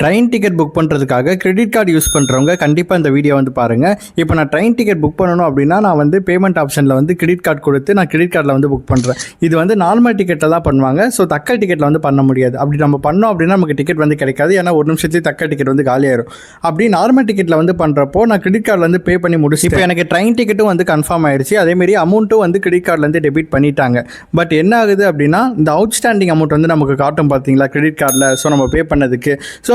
Train ticket book பண்ணுறதுக்காக credit card use பண்ணுறவங்க கண்டிப்பாக இந்த வீடியோ வந்து பாருங்கள். இப்போ நான் ட்ரெயின் டிக்கெட் புக் பண்ணணும் அப்படின்னா நான் வந்து பேமெண்ட் ஆப்ஷனில் வந்து கிரெடிட் கார்டு கொடுத்து நான் கிரெடிட் கார்டில் வந்து புக் பண்ணுறேன். இது வந்து நார்மல் டிக்கெட்டில் தான் பண்ணுவாங்க. ஸோ தக்கல் டிக்கெட்டில் வந்து பண்ண முடியாது. அப்படி நம்ம பண்ணோம் அப்படின்னா நமக்கு டிக்கெட் வந்து கிடைக்காது. ஏன்னா ஒரு நிமிஷத்துலேயே தக்கல் டிக்கெட் வந்து காலியாயிரும். அப்படி நார்மல் டிக்கெட்டில் வந்து பண்ணுறப்போ நான் கிரெடிட் கார்டில் வந்து பே பண்ணி முடிச்சு இப்போ எனக்கு ட்ரெயின் டிக்கெட்டும் வந்து கன்ஃபார்ம் ஆயிடுச்சு. அதேமாரி அமௌண்ட்டும் வந்து கிரெடிட் கார்டிலேருந்து டெபிட் பண்ணிட்டாங்க. பட் என்ன ஆகுது அப்படின்னா இந்த அவுட்ஸ்டாண்டிங் அமௌண்ட் வந்து நமக்கு காட்டும் பார்த்தீங்களா கிரெடிட் கார்டில். ஸோ நம்ம பே பண்ணதுக்கு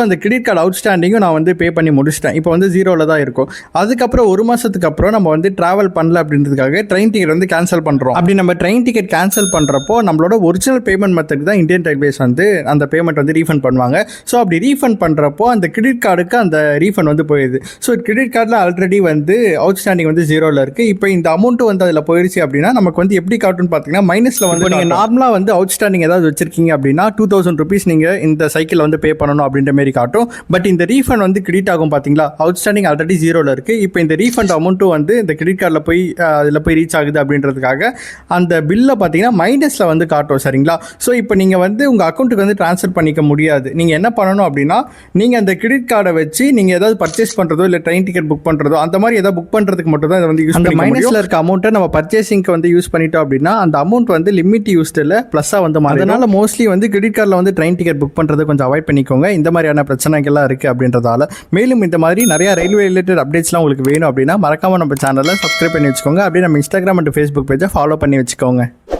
அந்த கிரெடிட் கார்டு அவுட்ஸ்டாண்டிங்கும் நான் வந்து பே பண்ணி முடிச்சிட்டேன். இப்போ வந்து ஜீரோவில் தான் இருக்கும். அதுக்கப்புறம் ஒரு மாதத்துக்கு அப்புறம் நம்ம வந்து ட்ராவல் பண்ணல அப்படின்றதுக்காக ட்ரெயின் டிக்கெட் வந்து கேன்சல் பண்ணுறோம். அப்படி நம்ம ட்ரெயின் டிக்கெட் கேன்சல் பண்ணுறப்போ நம்மளோட ஒரிஜினல் பேமெண்ட் மெத்தட் தான் இந்தியன் ரயில்வேஸ் வந்து அந்த பேமெண்ட் வந்து ரீஃபண்ட் பண்ணுவாங்க. ஸோ அப்படி ரீஃபண்ட் பண்ணுறப்போ அந்த கிரெடிட் கார்டுக்கு அந்த ரீஃபண்ட் வந்து போயிடுது. ஸோ கிரெடிட் கார்டில் ஆல்ரெடி வந்து அவுட்ஸ்டாண்டிங் வந்து ஜீரோவில் இருக்குது. இப்போ இந்த அமௌண்ட்டு வந்து அதில் போயிடுச்சு அப்படின்னா நமக்கு வந்து எப்படி காட்டுன்னு பார்த்தீங்கன்னா மைனஸில் வந்து நீங்கள் நார்மலாக வந்து அவுட்ஸ்டாண்டிங் ஏதாவது வச்சிருக்கீங்க அப்படின்னா 2000 rupees நீங்கள் இந்த சைக்கிள் வந்து பே பண்ணணும் அப்படின்ற மாதிரி காட்டும். பட் இந்த ரீஃபண்ட் வந்து கிரெடிட் ஆகும் பார்த்தீங்களா, அவுட்ஸ்டாண்டிங் ஆல்ரெடி ஜீரோவில் இருக்குது. இப்போ இந்த ரீஃபண்ட் அமௌண்ட்டும் வந்து இந்த கிரெடிட் கார்டில் போய் அதில் போய் ரீச் ஆகுது அப்படின்றதுக்காக அந்த பில்லை பார்த்தீங்கன்னா மைனஸில் வந்து காட்டும். சரிங்களா? ஸோ இப்போ நீங்கள் வந்து உங்கள் அக்கௌண்ட்டுக்கு வந்து ட்ரான்ஸ்ஃபர் பண்ணிக்க முடியாது. நீங்கள் என்ன பண்ணணும் அப்படின்னா நீங்கள் அந்த கிரெடிட் கார்டை வச்சு நீங்கள் ஏதாவது பர்ச்சேஸ் பண்ணுறதோ இல்லை ட்ரெயின் டிக்கெட் புக் பண்ணுறதோ அந்த மாதிரி ஏதாவது புக் பண்ணுறதுக்கு மட்டும் தான் இதை வந்து யூஸ் பண்ணி மைனஸில் இருக்க அமௌண்ட்டை நம்ம பர்ச்சேசிங்க்கு வந்து யூஸ் பண்ணிட்டோம் அப்படின்னா அந்த அமௌண்ட் வந்து லிமிட் யூஸ்டு இல்லை ப்ளஸ்ஸாக வந்து அதனால மோஸ்ட்லி வந்து கிரெடிட் கார்டில் வந்து ட்ரெயின் டிக்கெட் புக் பண்ணுறதை கொஞ்சம் அவாய்ட் பண்ணிக்கோங்க. இந்த மாதிரியான பிரச்சனைகள்லாம் இருக்குது அப்படின்றதால. மேலும் இந்த மாதிரி நிறைய ரயில்வே ரிலேட்டட் அப்டேட்ஸ்லாம் உங்களுக்கு வேணும் அப்படின்னா மறக்காமல் நம்ம சேனலில் சப்ஸ்கிரைப் பண்ணி வச்சுக்கோங்க. அப்படியே நம்ம இன்ஸ்டாகிராம் அண்ட் ஃபேஸ்புக் பேஜை ஃபாலோ பண்ணி வச்சுக்கோங்க.